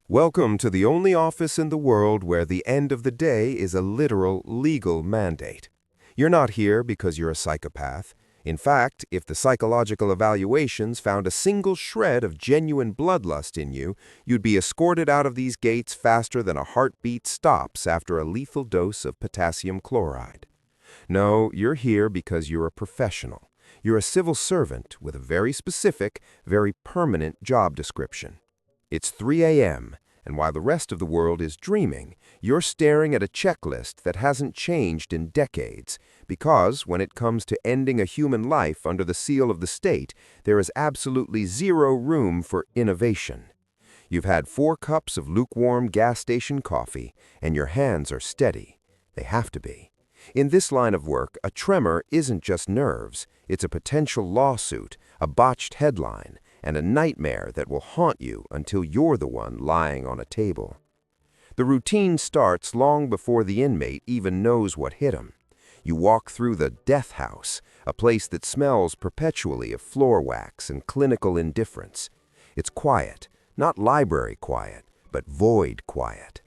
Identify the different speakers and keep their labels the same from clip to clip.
Speaker 1: Welcome to the only office in the world where the end of the day is a literal legal mandate. You're not here because you're a psychopath. In fact, if the psychological evaluations found a single shred of genuine bloodlust in you, you'd be escorted out of these gates faster than a heartbeat stops after a lethal dose of potassium chloride. No, you're here because you're a professional. You're a civil servant with a very specific, very permanent job description. It's 3 a.m., and while the rest of the world is dreaming, you're staring at a checklist that hasn't changed in decades, because when it comes to ending a human life under the seal of the state, there is absolutely zero room for innovation. You've had 4 cups of lukewarm gas station coffee, and your hands are steady. They have to be. In this line of work, a tremor isn't just nerves, it's a potential lawsuit, a botched headline, and a nightmare that will haunt you until you're the one lying on a table. The routine starts long before the inmate even knows what hit him. You walk through the death house, a place that smells perpetually of floor wax and clinical indifference. It's quiet, not library quiet, but void quiet.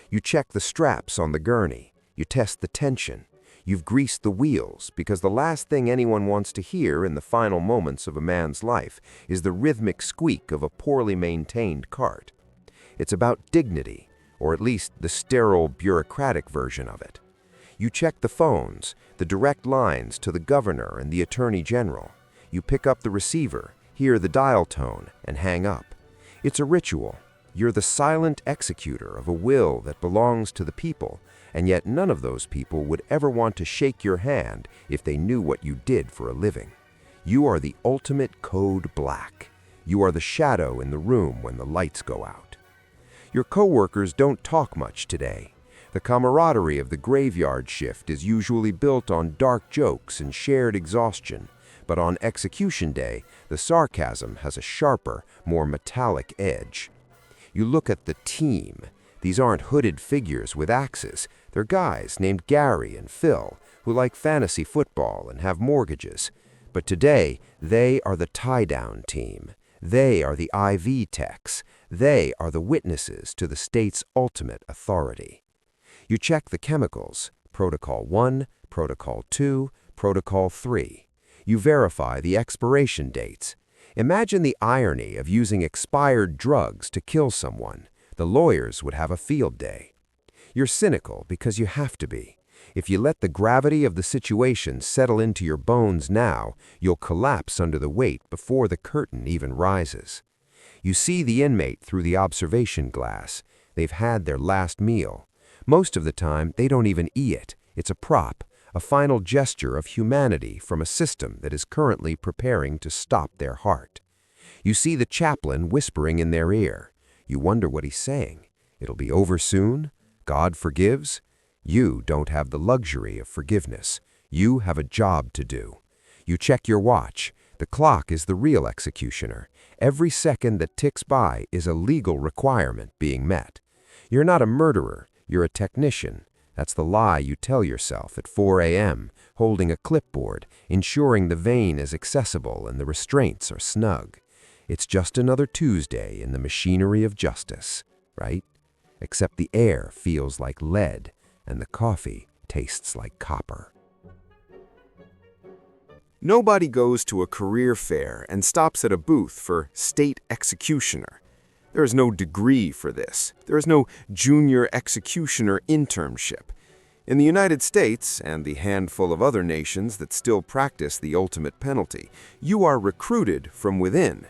Speaker 1: You check the straps on the gurney. You test the tension. You've greased the wheels, because the last thing anyone wants to hear in the final moments of a man's life is the rhythmic squeak of a poorly maintained cart. It's about dignity, or at least the sterile, bureaucratic version of it. You check the phones, the direct lines to the governor and the attorney general. You pick up the receiver, hear the dial tone, and hang up. It's a ritual. You're the silent executor of a will that belongs to the people, and yet none of those people would ever want to shake your hand if they knew what you did for a living. You are the ultimate code black. You are the shadow in the room when the lights go out. Your coworkers don't talk much today. The camaraderie of the graveyard shift is usually built on dark jokes and shared exhaustion, but on execution day, the sarcasm has a sharper, more metallic edge. You look at the team. These aren't hooded figures with axes. They're guys named Gary and Phil who like fantasy football and have mortgages. But today, they are the tie-down team. They are the IV techs. They are the witnesses to the state's ultimate authority. You check the chemicals, Protocol 1, Protocol 2, Protocol 3. You verify the expiration dates. Imagine the irony of using expired drugs to kill someone. The lawyers would have a field day. You're cynical because you have to be. If you let the gravity of the situation settle into your bones now, you'll collapse under the weight before the curtain even rises. You see the inmate through the observation glass. They've had their last meal. Most of the time, they don't even eat it. It's a prop, a final gesture of humanity from a system that is currently preparing to stop their heart. You see the chaplain whispering in their ear. You wonder what he's saying. It'll be over soon? God forgives? You don't have the luxury of forgiveness. You have a job to do. You check your watch. The clock is the real executioner. Every second that ticks by is a legal requirement being met. You're not a murderer. You're a technician. That's the lie you tell yourself at 4 a.m., holding a clipboard, ensuring the vein is accessible and the restraints are snug. It's just another Tuesday in the machinery of justice, right? Except the air feels like lead and the coffee tastes like copper.
Speaker 2: Nobody goes to a career fair and stops at a booth for state executioner. There is no degree for this. There is no junior executioner internship. In the United States, and the handful of other nations that still practice the ultimate penalty, you are recruited from within.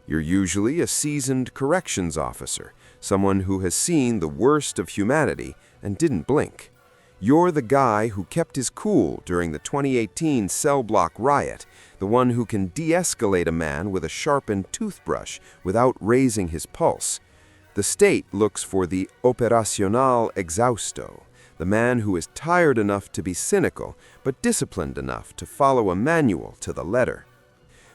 Speaker 2: You're usually a seasoned corrections officer, someone who has seen the worst of humanity and didn't blink. You're the guy who kept his cool during the 2018 cell block riot, the one who can de-escalate a man with a sharpened toothbrush without raising his pulse. The state looks for the operacional exhausto, the man who is tired enough to be cynical but disciplined enough to follow a manual to the letter.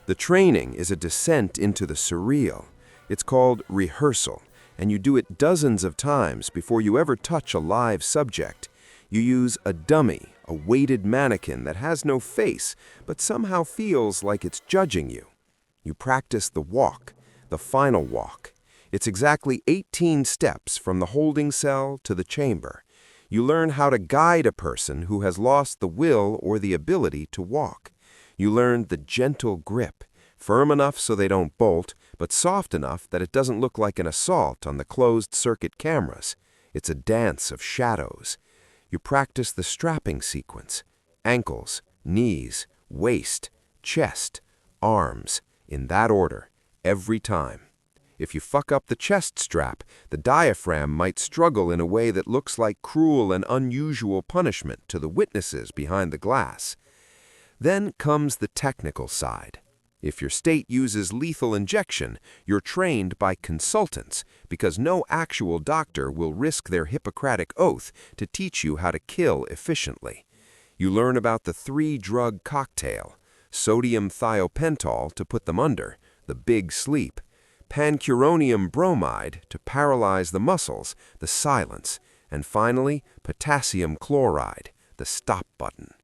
Speaker 2: The training is a descent into the surreal. It's called rehearsal, and you do it dozens of times before you ever touch a live subject. You use a dummy, a weighted mannequin that has no face, but somehow feels like it's judging you. You practice the walk, the final walk.
Speaker 1: It's exactly 18 steps from the holding cell to the chamber. You learn how to guide a person who has lost the will or the ability to walk. You learn the gentle grip, firm enough so they don't bolt, but soft enough that it doesn't look like an assault on the closed-circuit cameras. It's a dance of shadows. You practice the strapping sequence: ankles, knees, waist, chest, arms, in that order, every time. If you fuck up the chest strap, the diaphragm might struggle in a way that looks like cruel and unusual punishment to the witnesses behind the glass. Then comes the technical side. If your state uses lethal injection, you're trained by consultants because no actual doctor will risk their Hippocratic oath to teach you how to kill efficiently. You learn about the 3-drug cocktail: sodium thiopental to put them under, the big sleep; pancuronium bromide to paralyze the muscles, the silence; and finally, potassium chloride, the stop button.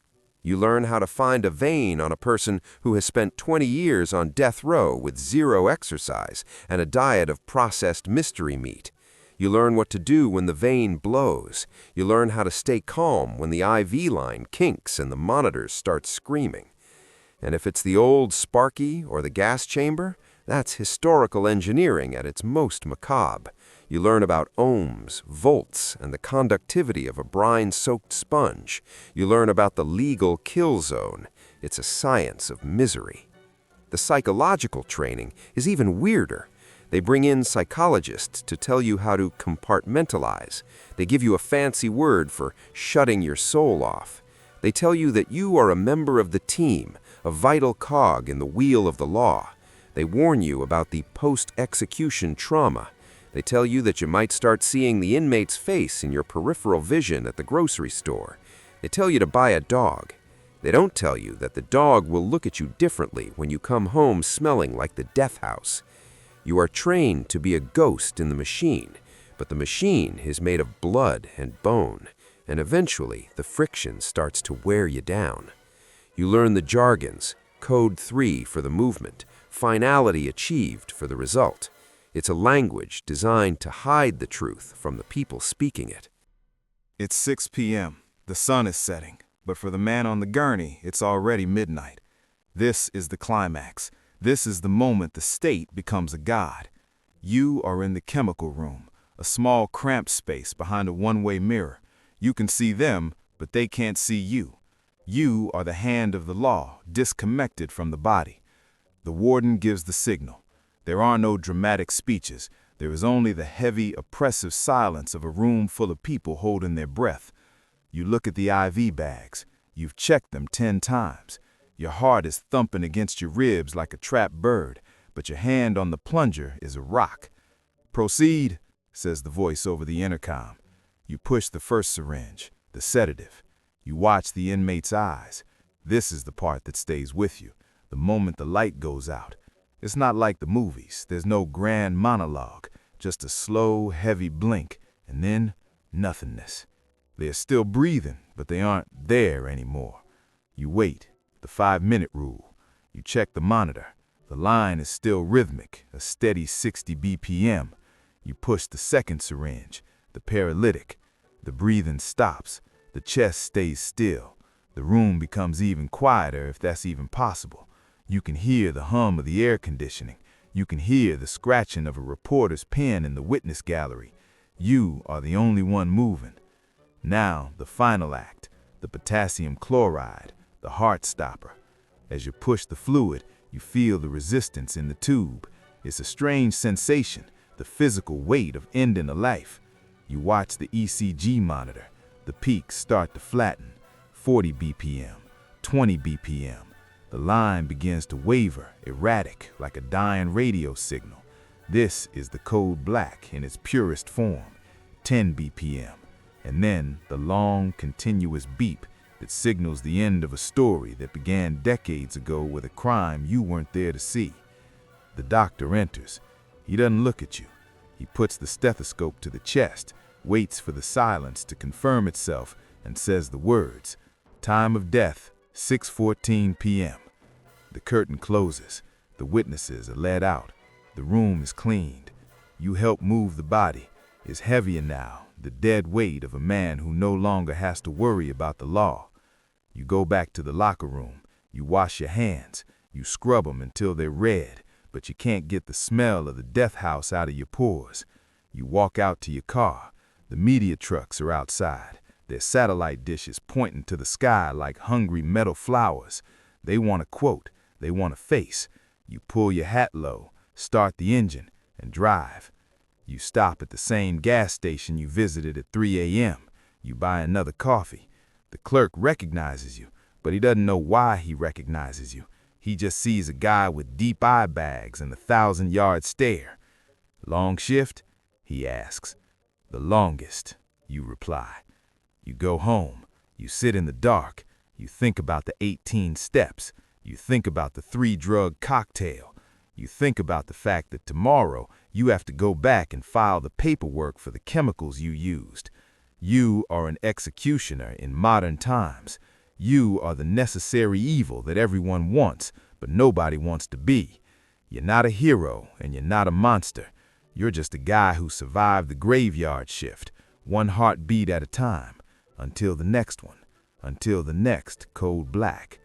Speaker 1: You learn how to find a vein on a person who has spent 20 years on death row with 0 exercise and a diet of processed mystery meat. You learn what to do when the vein blows. You learn how to stay calm when the IV line kinks and the monitors start screaming. And if it's the old Sparky or the gas chamber, that's historical engineering at its most macabre. You learn about ohms, volts, and the conductivity of a brine-soaked sponge. You learn about the legal kill zone. It's a science of misery. The psychological training is even weirder. They bring in psychologists to tell you how to compartmentalize. They give you a fancy word for shutting your soul off. They tell you that you are a member of the team, a vital cog in the wheel of the law. They warn you about the post-execution trauma. They tell you that you might start seeing the inmate's face in your peripheral vision at the grocery store. They tell you to buy a dog. They don't tell you that the dog will look at you differently when you come home smelling like the death house. You are trained to be a ghost in the machine, but the machine is made of blood and bone, and eventually the friction starts to wear you down. You learn the jargons: code 3 for the movement, finality achieved for the result. It's a language designed to hide the truth from the people speaking it.
Speaker 3: It's 6 p.m. The sun is setting, but for the man on the gurney, it's already midnight. This is the climax. This is the moment the state becomes a god. You are in the chemical room, a small cramped space behind a one-way mirror. You can see them, but they can't see you. You are the hand of the law, disconnected from the body. The warden gives the signal. There are no dramatic speeches. There is only the heavy, oppressive silence of a room full of people holding their breath. You look at the IV bags. You've checked them 10 times. Your heart is thumping against your ribs like a trapped bird, but your hand on the plunger is a rock. "Proceed," says the voice over the intercom. You push the first syringe, the sedative. You watch the inmate's eyes. This is the part that stays with you, the moment the light goes out. It's not like the movies. There's no grand monologue, just a slow, heavy blink, and then nothingness. They're still breathing, but they aren't there anymore. You wait, the 5-minute rule. You check the monitor. The line is still rhythmic, a steady 60 BPM. You push the second syringe, the paralytic. The breathing stops. The chest stays still. The room becomes even quieter, if that's even possible. You can hear the hum of the air conditioning. You can hear the scratching of a reporter's pen in the witness gallery. You are the only one moving. Now, the final act, the potassium chloride, the heart stopper. As you push the fluid, you feel the resistance in the tube. It's a strange sensation, the physical weight of ending a life. You watch the ECG monitor. The peaks start to flatten. 40 BPM, 20 BPM. The line begins to waver, erratic, like a dying radio signal. This is the code black in its purest form, 10 BPM. And then the long, continuous beep that signals the end of a story that began decades ago with a crime you weren't there to see. The doctor enters. He doesn't look at you. He puts the stethoscope to the chest, waits for the silence to confirm itself, and says the words: "Time of death, 6:14 p.m. The curtain closes. The witnesses are led out. The room is cleaned. You help move the body. It's heavier now, the dead weight of a man who no longer has to worry about the law. You go back to the locker room. You wash your hands. You scrub them until they're red, but you can't get the smell of the death house out of your pores. You walk out to your car. The media trucks are outside, their satellite dishes pointing to the sky like hungry metal flowers. They want a quote. They want a face. You pull your hat low, start the engine, and drive. You stop at the same gas station you visited at 3 a.m. You buy another coffee. The clerk recognizes you, but he doesn't know why he recognizes you. He just sees a guy with deep eye bags and a 1,000-yard stare. Long shift? He asks. The longest, you reply. You go home. You sit in the dark. You think about the 18 steps. You think about the 3-drug cocktail. You think about the fact that tomorrow you have to go back and file the paperwork for the chemicals you used. You are an executioner in modern times. You are the necessary evil that everyone wants, but nobody wants to be. You're not a hero, and you're not a monster. You're just a guy who survived the graveyard shift, one heartbeat at a time, until the next one, until the next cold black.